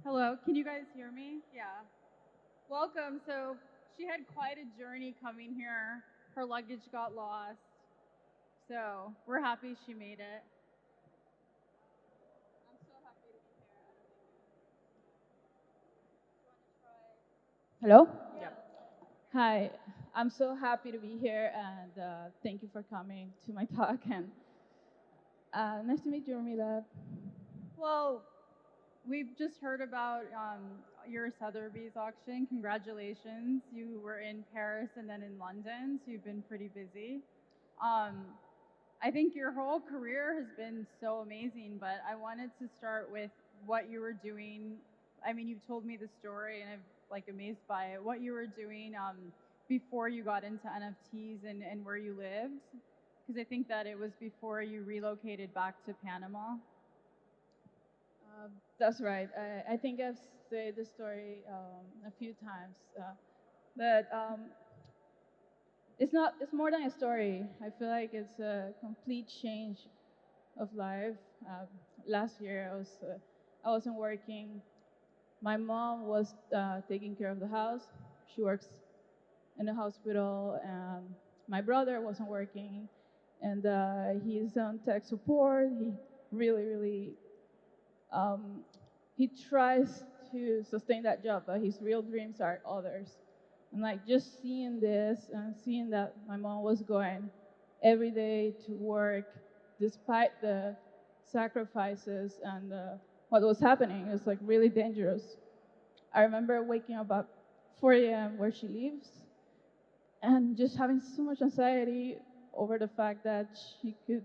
Hello, can you guys hear me? Yeah. Welcome. So she had quite a journey coming here. Her luggage got lost. So we're happy she made it. I'm so happy to be here. Hello? Yeah. Hi. I'm so happy to be here and thank you for coming to my talk. And nice to meet you, Rahilla. Well, we've just heard about your Sotheby's auction. Congratulations. You were in Paris and then in London, so you've been pretty busy. Um, I think your whole career has been so amazing, but I wanted to start with what you were doing. I mean, you've told me the story, and I'm like amazed by it. What you were doing before you got into NFTs and where you lived, because I think that it was before you relocated back to Panama. That's right. I think I've said the story a few times, but it's not. It's more than a story. I feel like it's a complete change of life. Last year, I wasn't working. My mom was taking care of the house. She works in the hospital, and my brother wasn't working, and he's on tech support. He really, really, um, he tries to sustain that job, but his real dreams are others. And like just seeing this and seeing that my mom was going every day to work, despite the sacrifices and what was happening, it was like really dangerous. I remember waking up at 4 a.m. where she lives and just having so much anxiety over the fact that she could,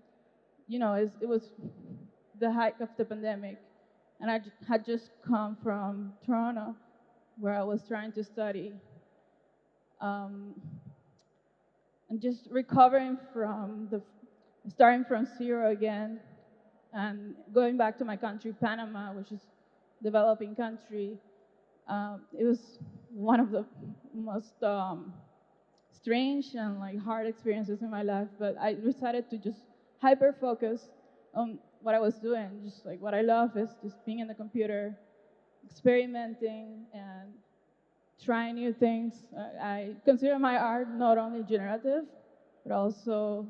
it was the height of the pandemic, and I had just come from Toronto, where I was trying to study, um, and just recovering from starting from zero again, and going back to my country, Panama, which is a developing country. It was one of the most strange and like hard experiences in my life, but I decided to just hyper focus on what I was doing. Just like what I love is just being in the computer, experimenting and trying new things. I consider my art not only generative, but also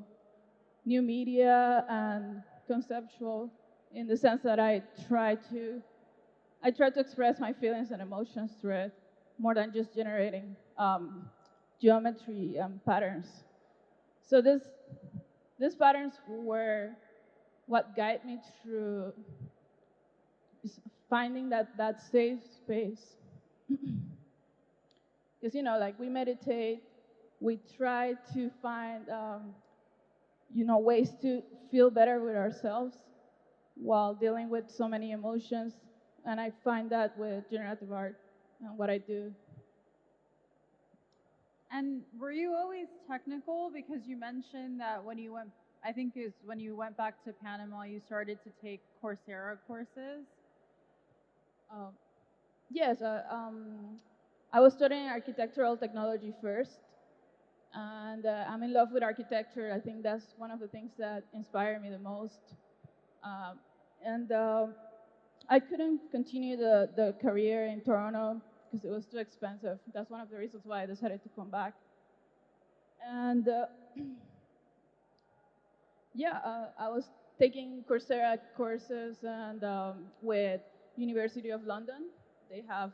new media and conceptual, in the sense that I try to express my feelings and emotions through it more than just generating geometry and patterns. So these patterns were what guide me through finding that safe space. Because like we meditate, we try to find ways to feel better with ourselves while dealing with so many emotions, and I find that with generative art and what I do. And were you always technical? Because you mentioned that when you went, I think it was when you went back to Panama, you started to take Coursera courses. Um, yes, I was studying architectural technology first, and I'm in love with architecture. I think that's one of the things that inspire me the most. Um, and I couldn't continue the career in Toronto because it was too expensive. That's one of the reasons why I decided to come back. And yeah, I was taking Coursera courses and with University of London. They have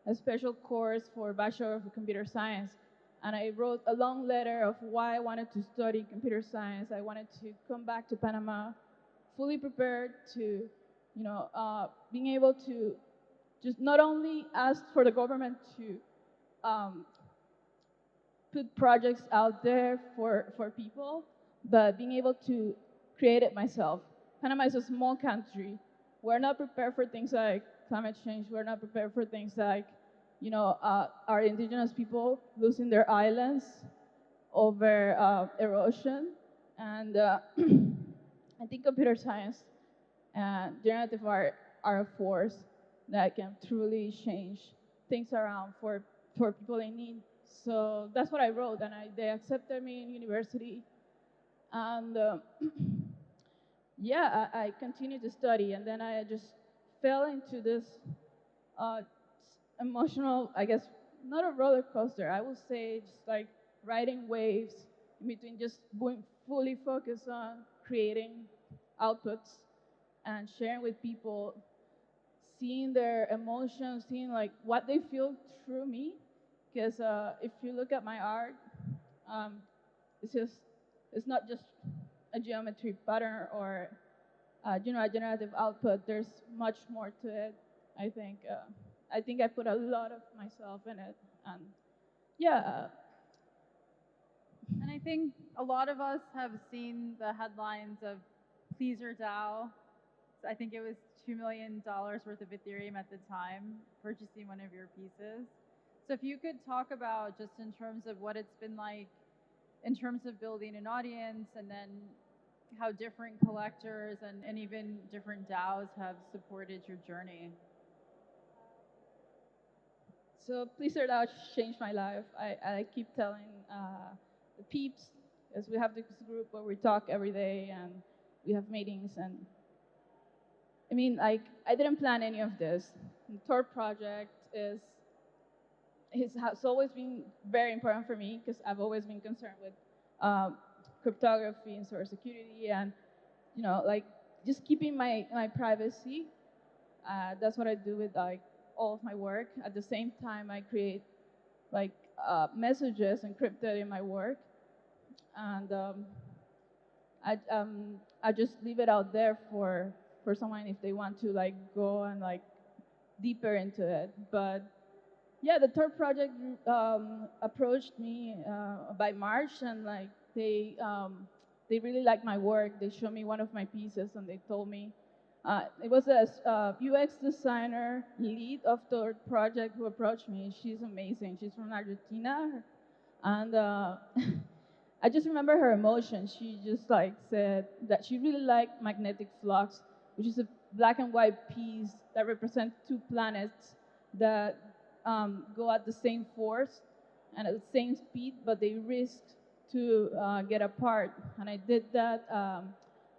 a special course for Bachelor of Computer Science. And I wrote a long letter of why I wanted to study computer science. I wanted to come back to Panama fully prepared to, being able to just not only ask for the government to um, put projects out there for people, but being able to create it myself. Panama is a small country. We're not prepared for things like climate change. We're not prepared for things like, our indigenous people losing their islands over erosion. And I think computer science and generative art are a force that can truly change things around for people in need. So that's what I wrote, and they accepted me in university. And yeah, I continued to study, and then I just fell into this uh, emotional, I guess, not a roller coaster. I would say just like riding waves in between just being fully focused on creating outputs and sharing with people, seeing their emotions, seeing like what they feel through me. Because if you look at my art, um, it's just it's not just a geometry pattern or a generative output. There's much more to it. I think. I think I put a lot of myself in it, and yeah. And I think a lot of us have seen the headlines of Pleaser DAO. I think it was $2 million worth of Ethereum at the time, purchasing one of your pieces. So if you could talk about just in terms of what it's been like in terms of building an audience and then how different collectors and even different DAOs have supported your journey. So please sir, that changed my life. I keep telling the peeps, as we have this group where we talk every day and we have meetings. And I mean, like, I didn't plan any of this. The Tor project has always been very important for me because I've always been concerned with cryptography and source security and, like just keeping my privacy. That's what I do with like all of my work. At the same time, I create like messages encrypted in my work, and I just leave it out there for someone if they want to like go and like deeper into it. But yeah, the third project approached me by March, and like they really liked my work. They showed me one of my pieces, and they told me it was a UX designer lead of the project who approached me. She's amazing. She's from Argentina, and I just remember her emotion. She just like said that she really liked magnetic flux, which is a black and white piece that represents two planets that go at the same force and at the same speed, but they risk to get apart. And I did that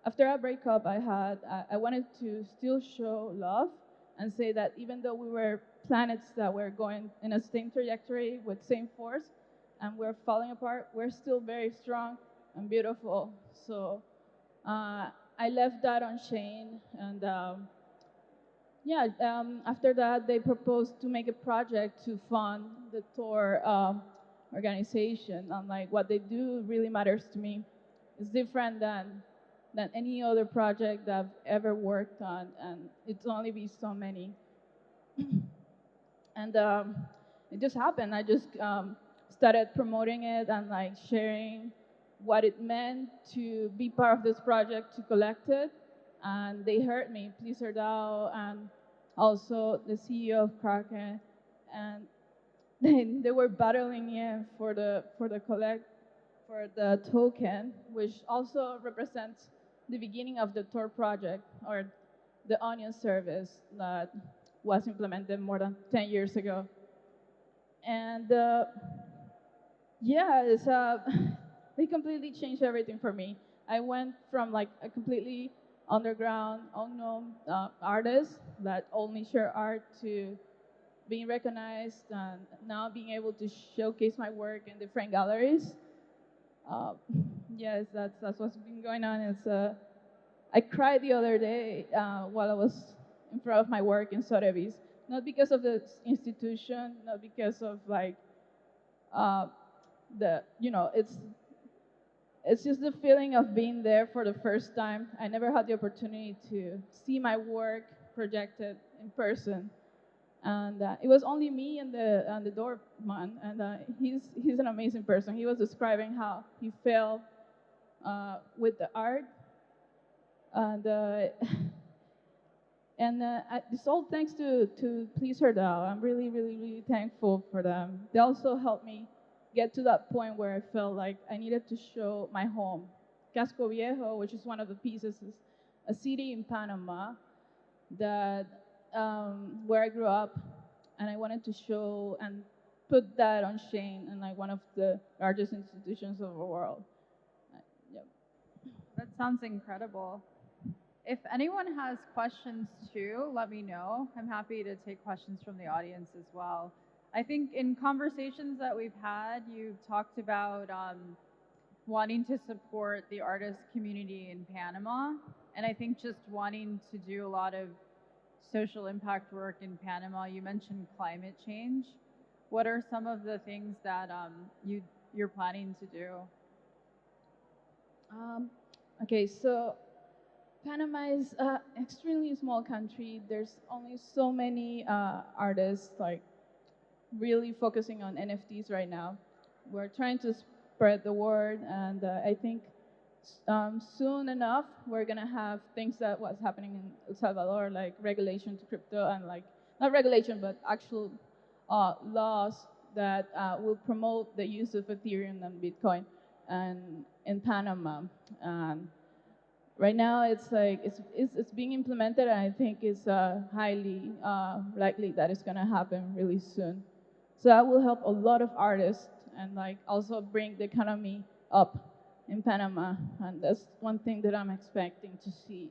after a breakup I had. I wanted to still show love and say that even though we were planets that were going in a same trajectory with same force, and we're falling apart, we're still very strong and beautiful. So I left that on chain, and yeah, after that they proposed to make a project to fund the Tor organization. And like what they do really matters to me. It's different than any other project that I've ever worked on, and it's only been so many. And it just happened. I just started promoting it and like sharing what it meant to be part of this project, to collect it. And they heard me, Pleaser DAO, and also the CEO of Kraken, and they were battling in for the token, which also represents the beginning of the Tor project, or the Onion service that was implemented more than 10 years ago. And yeah, they completely changed everything for me. I went from like a completely underground, unknown artist that only share art to being recognized and now being able to showcase my work in different galleries. Uh, yes, that's what's been going on. I cried the other day while I was in front of my work in Sotheby's, not because of the institution, not because of like uh, it's just the feeling of being there for the first time. I never had the opportunity to see my work projected in person, and it was only me and the doorman, and he's an amazing person. He was describing how he felt with the art, and this all thanks to Pleaser DAO. I'm really, really, really thankful for them. They also helped me get to that point where I felt like I needed to show my home. Casco Viejo, which is one of the pieces, is a city in Panama that where I grew up, and I wanted to show and put that on chain in like one of the largest institutions of the world. Uh, yeah. That sounds incredible. If anyone has questions too, let me know. I'm happy to take questions from the audience as well. I think in conversations that we've had, you've talked about wanting to support the artist community in Panama, and I think just wanting to do a lot of social impact work in Panama. You mentioned climate change. What are some of the things that you're planning to do? Um, okay, so Panama is an extremely small country. There's only so many artists like really focusing on NFTs right now. We're trying to spread the word, and I think soon enough we're gonna have things that was happening in El Salvador, like regulation to crypto and like not regulation but actual laws that will promote the use of Ethereum and Bitcoin, and in Panama. And right now it's like it's being implemented, and I think it's highly likely that it's gonna happen really soon. So that will help a lot of artists and like also bring the economy up in Panama, and that's one thing that I'm expecting to see.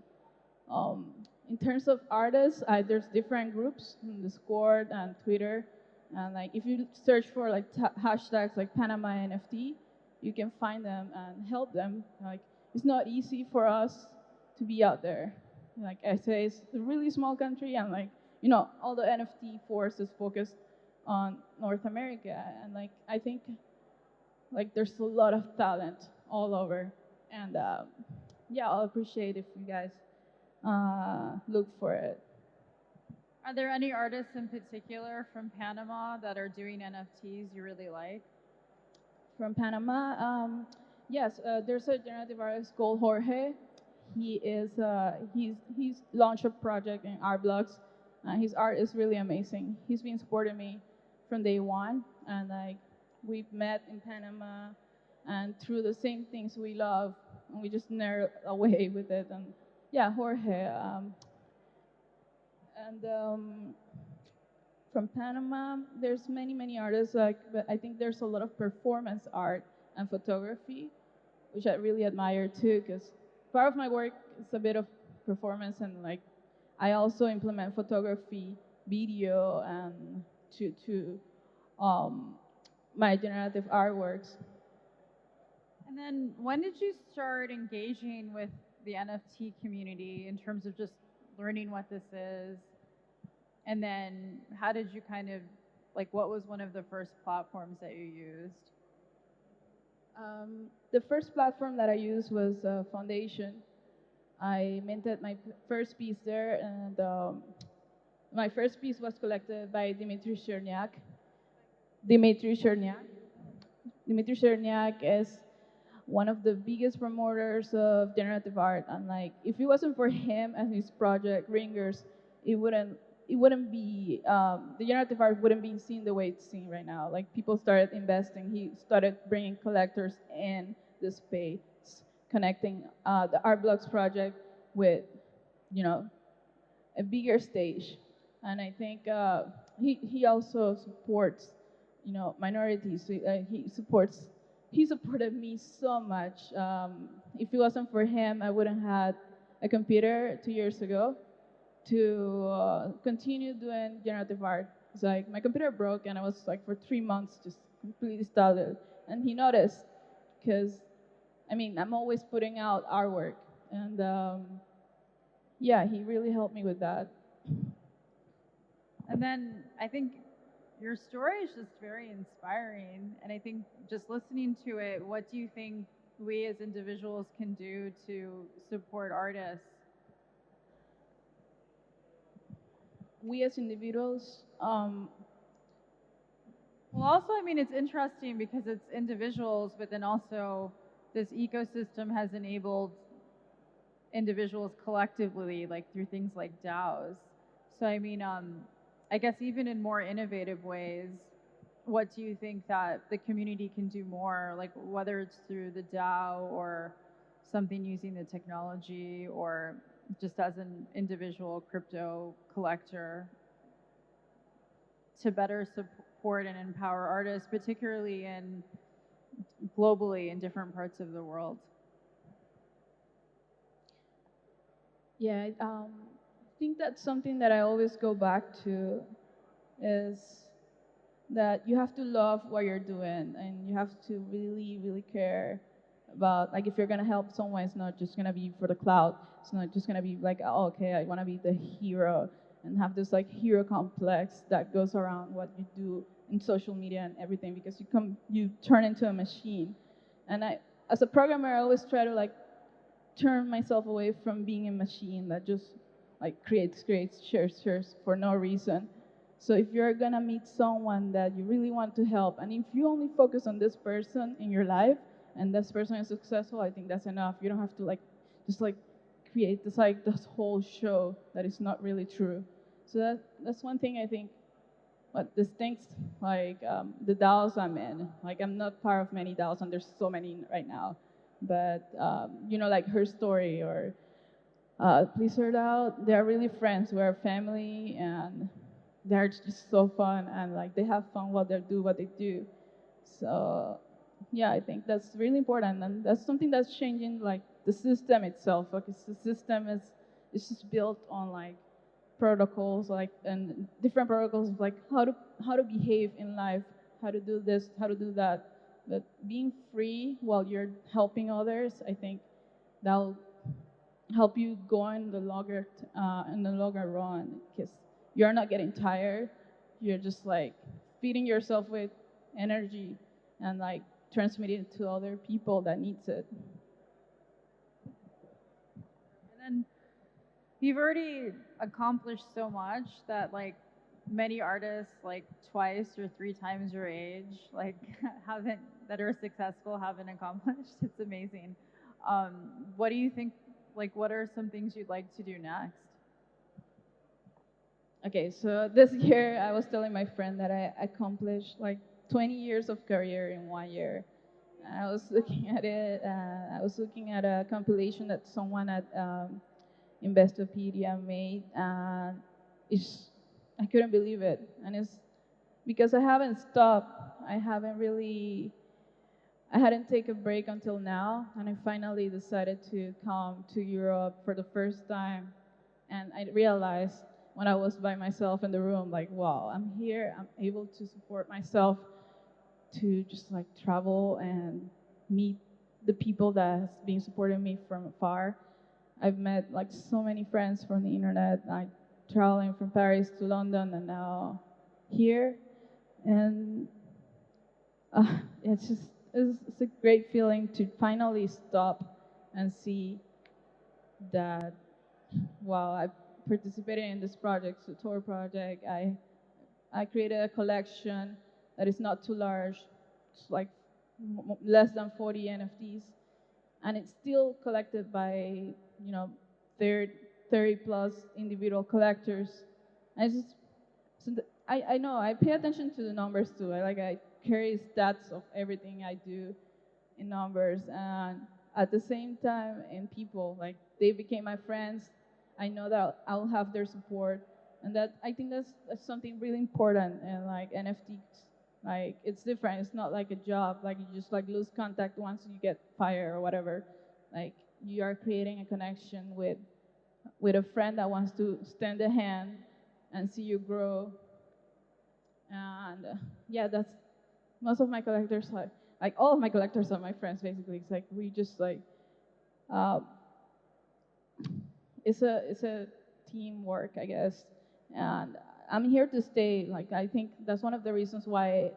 Um, in terms of artists, there's different groups in Discord and Twitter, and like if you search for like hashtags like Panama NFT, you can find them and help them. Like it's not easy for us to be out there. Like I say, it's a really small country, and like all the NFT force is focused on North America, and like I think like there's a lot of talent all over, and yeah, I'll appreciate if you guys look for it. Are there any artists in particular from Panama that are doing NFTs you really like? From Panama, yes, there's a generative artist called Jorge. He's launched a project in art blocks. His art is really amazing. He's been supporting me from day one, and like we've met in Panama, and through the same things we love, and we just nerd away with it. And yeah, Jorge. And from Panama, there's many artists. Like, but I think there's a lot of performance art and photography, which I really admire too, because part of my work is a bit of performance, and like I also implement photography, video, and to um, my generative artworks. And then when did you start engaging with the NFT community in terms of just learning what this is? And then how did you kind of like what was one of the first platforms that you used? The first platform that I used was Foundation. I minted my first piece there, and my first piece was collected by Dimitri Cherniak. Dimitri Cherniak is one of the biggest promoters of generative art, and like if it wasn't for him and his project Ringers, it wouldn't it wouldn't be the generative art wouldn't be seen the way it's seen right now. Like people started investing, he started bringing collectors in the space, connecting the Art Blocks project with you know a bigger stage. And I think he also supports, minorities. He supported me so much. If it wasn't for him, I wouldn't have a computer 2 years ago to continue doing generative art. It's like my computer broke, and I was like for 3 months just completely stalled. And he noticed because I mean I'm always putting out artwork, and yeah, he really helped me with that. And then I think your story is just very inspiring. And I think just listening to it, what do you think we as individuals can do to support artists? We as individuals, Well, also, I mean, it's interesting because it's individuals, but then also this ecosystem has enabled individuals collectively, like through things like DAOs. So, I mean, I guess even in more innovative ways, what do you think that the community can do more, like whether it's through the DAO or something using the technology or just as an individual crypto collector to better support and empower artists, particularly in globally in different parts of the world? Yeah, I think that's something that I always go back to is that you have to love what you're doing and you have to really, really care about, like, if you're gonna help someone, it's not just gonna be for the clout. It's not just gonna be like, oh, okay, I wanna be the hero and have this like hero complex that goes around what you do in social media and everything because you turn into a machine. And as a programmer, I always try to like turn myself away from being a machine that just like creates, shares for no reason. So if you're gonna meet someone that you really want to help, and if you only focus on this person in your life and this person is successful, I think that's enough. You don't have to like just like create this whole show that is not really true. So that's one thing I think what distincts like the DAOs I'm in. Like I'm not part of many DAOs, and there's so many right now. But you know, like her story or please her out. They're really friends. We're family, and they're just so fun, and like they have fun while they do what they do. So yeah, I think that's really important, and that's something that's changing like the system itself. Like the system is just built on like protocols like and different protocols of like how to behave in life, how to do this, how to do that. But being free while you're helping others, I think that'll help you go in the longer run because you're not getting tired. You're just like feeding yourself with energy and like transmitting it to other people that needs it. And then you've already accomplished so much that like many artists like twice or three times your age like haven't that are successful haven't accomplished. It's amazing. Um, what do you think? Like, what are some things you'd like to do next? Okay, so this year I was telling my friend that I accomplished like 20 years of career in 1 year. And I was looking at it. I was looking at a compilation that someone at Investopedia made, and it's, I couldn't believe it. And it's because I haven't stopped. I hadn't taken a break until now, and I finally decided to come to Europe for the first time. And I realized when I was by myself in the room, like, wow, I'm here. I'm able to support myself to just like travel and meet the people that's been supporting me from afar. I've met like so many friends from the internet, like traveling from Paris to London and now here. And it's a great feeling to finally stop and see that, wow, I participated in this project, it's a tour project. I created a collection that is not too large. It's like less than 40 NFTs, and it's still collected by 30, 30 plus individual collectors. And it's just, I know I pay attention to the numbers too. I carry stats of everything I do in numbers, and at the same time in people, like they became my friends. I know that I'll have their support, and that I think that's something really important. And like NFTs, like it's different. It's not like a job, like you just like lose contact once you get fired or whatever. Like you are creating a connection with a friend that wants to stand a hand and see you grow. And yeah, that's most of my collectors are like all of my collectors are my friends basically. It's like we just like uh, it's a teamwork, I guess. And I'm here to stay. Like I think that's one of the reasons why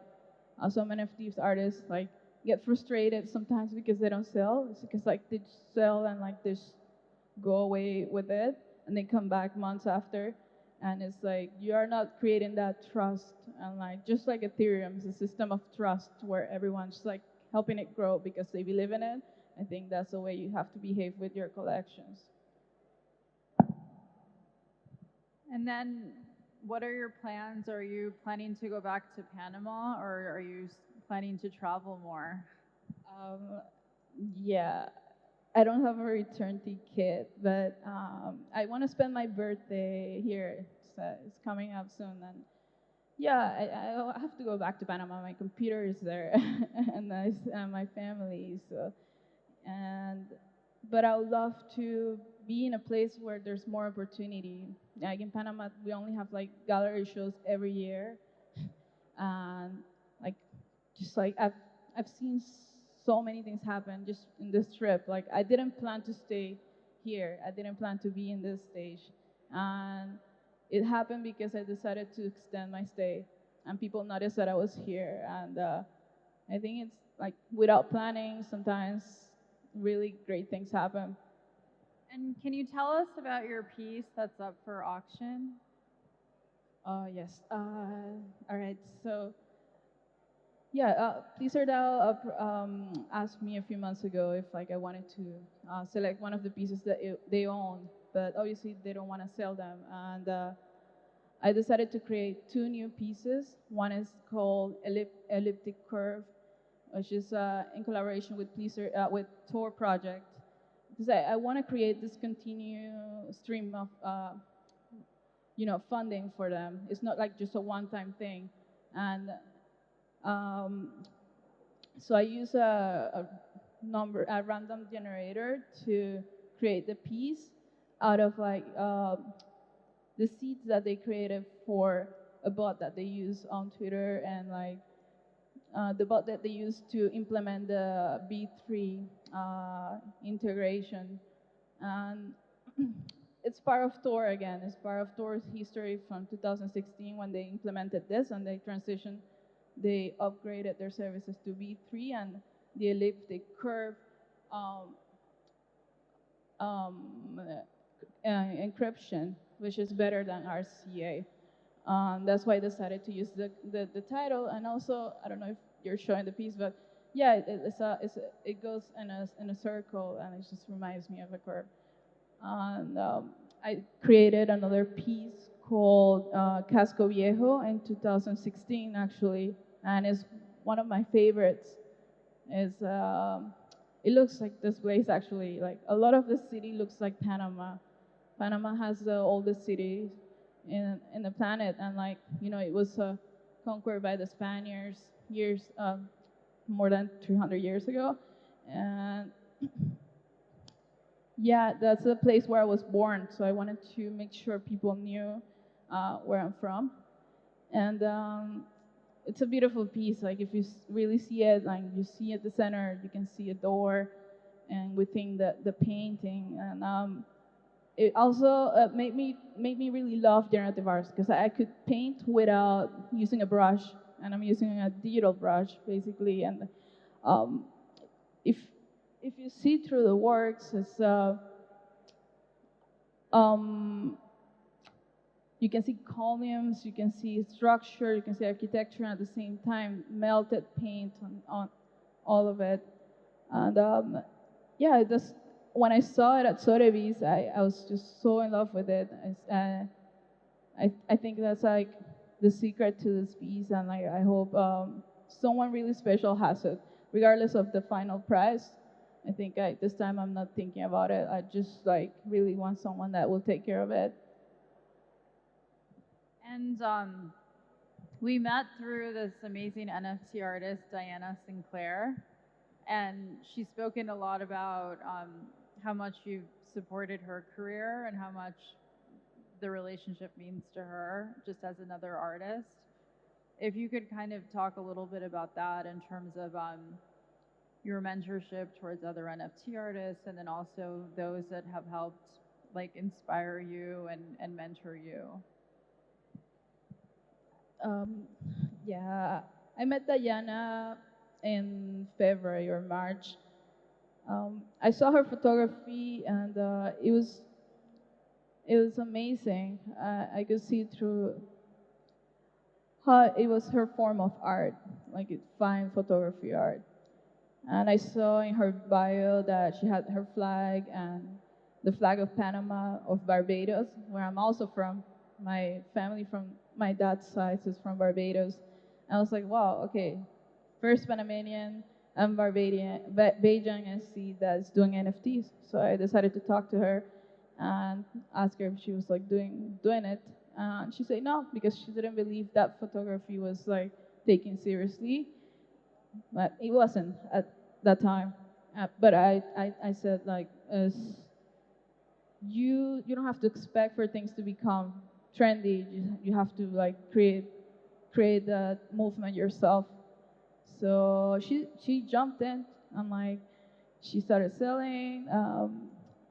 some NFTs artists like get frustrated sometimes because they don't sell. It's because like they sell and like they just go away with it and then come back months after. And it's like you are not creating that trust. And like just like Ethereum is a system of trust where everyone's like helping it grow because they believe in it. I think that's the way you have to behave with your collections. And then, what are your plans? Are you planning to go back to Panama, or are you planning to travel more? Um, yeah, I don't have a return ticket, but I want to spend my birthday here. It's coming up soon, and yeah, I have to go back to Panama. My computer is there, and my family. So, and but I would love to be in a place where there's more opportunity. Like in Panama, we only have like gallery shows every year, and like just like I've seen so many things happen just in this trip. Like I didn't plan to stay here. I didn't plan to be in this stage, and it happened because I decided to extend my stay, and people noticed that I was here. And I think it's like without planning, sometimes really great things happen. And can you tell us about your piece that's up for auction? Yes. All right. So yeah, Pleaser DAO asked me a few months ago if like I wanted to select one of the pieces that they own, but obviously they don't want to sell them. And I decided to create two new pieces. One is called Elliptic Curve, which is in collaboration with with Tor Project, because I want to create this continuous stream of funding for them. It's not like just a one-time thing, and um, so I use a random generator to create the piece out of like the seeds that they created for a bot that they use on Twitter, and like the bot that they use to implement the B3 integration. And it's part of Tor again. It's part of Tor's history from 2016 when they implemented this and they upgraded their services to B3 and the elliptic curve um, um, encryption, which is better than RCA. That's why I decided to use the title. And also, I don't know if you're showing the piece, but yeah, it goes in a circle and it just reminds me of a curve. And I created another piece called Casco Viejo in 2016, actually, and it's one of my favorites. Is It looks like this place actually. Like a lot of the city looks like Panama. Panama has the oldest city in the planet, and like it was conquered by the Spaniards years more than 300 years ago, and yeah, that's the place where I was born. So I wanted to make sure people knew where I'm from, and it's a beautiful piece. Like if you really see it, like you see at the center, you can see a door, and within the painting, and it also made me really love generative arts because I could paint without using a brush, and I'm using a digital brush basically, and um, if if you see through the works, it's um, you can see columns, you can see structure, you can see architecture, and at the same time melted paint on all of it. And yeah, it just when I saw it at Sotheby's, I was just so in love with it. I think that's like the secret to this piece, and like I hope someone really special has it, regardless of the final price. I think this time I'm not thinking about it. I just like really want someone that will take care of it. And we met through this amazing NFT artist, Diana Sinclair, and she's spoken a lot about how much you've supported her career and how much the relationship means to her just as another artist. If you could kind of talk a little bit about that in terms of your mentorship towards other NFT artists, and then also those that have helped like inspire you and mentor you. Um, yeah, I met Diana in February or March. I saw her photography, and it was amazing. I could see through how it was her form of art, like fine photography art. And I saw in her bio that she had her flag and the flag of Panama, of Barbados, where I'm also from. My family from my dad's side is from Barbados. And I was like, wow, okay, first Panamanian and Bajang that's doing NFTs. So I decided to talk to her and ask her if she was like doing it. And she said no, because she didn't believe that photography was like taken seriously, but it wasn't at that time. But I said like, you don't have to expect for things to become trendy. You have to like create the movement yourself. So she jumped in and like she started selling.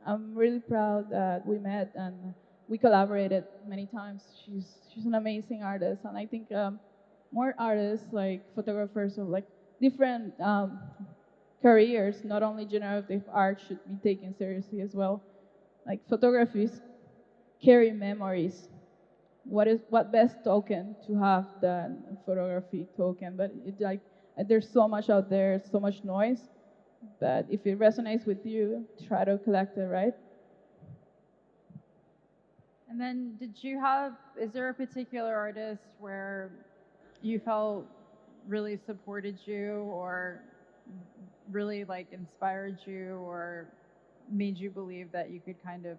I'm really proud that we met and we collaborated many times. She's an amazing artist, and I think more artists like photographers of like different careers, not only generative art, should be taken seriously as well. Like photographies carry memories. What best token to have than photography token? But it like there's so much out there, so much noise. But if it resonates with you, try to collect it, right? And then, is there a particular artist where you felt really supported you or really like inspired you or made you believe that you could kind of,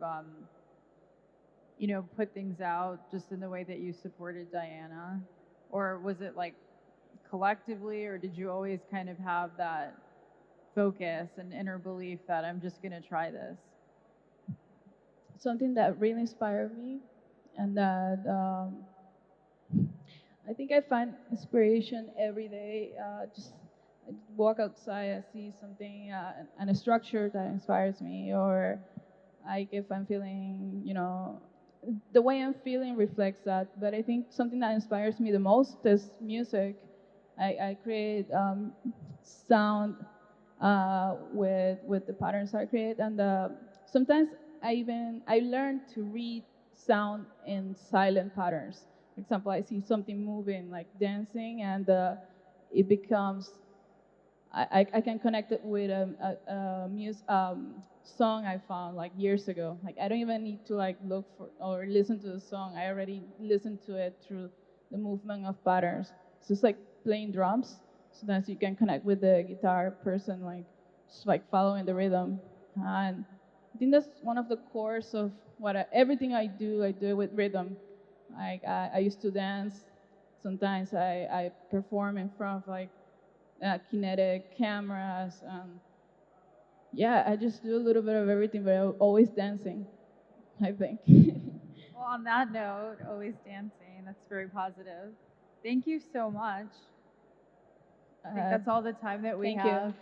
put things out just in the way that you supported Diana? Or was it like collectively, or did you always kind of have that focus and inner belief that I'm just going to try this? Something that really inspired me, and that I think I find inspiration every day. Just I walk outside, I see something and a structure that inspires me, or like if I'm feeling, the way I'm feeling reflects that. But I think something that inspires me the most is music. I create sound with the patterns I create, and sometimes I learn to read sound in silent patterns. For example, I see something moving like dancing, and it becomes I can connect it with a song I found like years ago. Like I don't even need to like look for or listen to the song. I already listened to it through the movement of patterns. It's just like playing drums. Sometimes you can connect with the guitar person, like just like following the rhythm. And I think that's one of the cores of everything I do. I do it with rhythm. Like I used to dance. Sometimes I perform in front of like kinetic cameras. Yeah, I just do a little bit of everything, but I'm always dancing, I think. Well, on that note, always dancing. That's very positive. Thank you so much. I think uh, that's all the time that we thank you. have.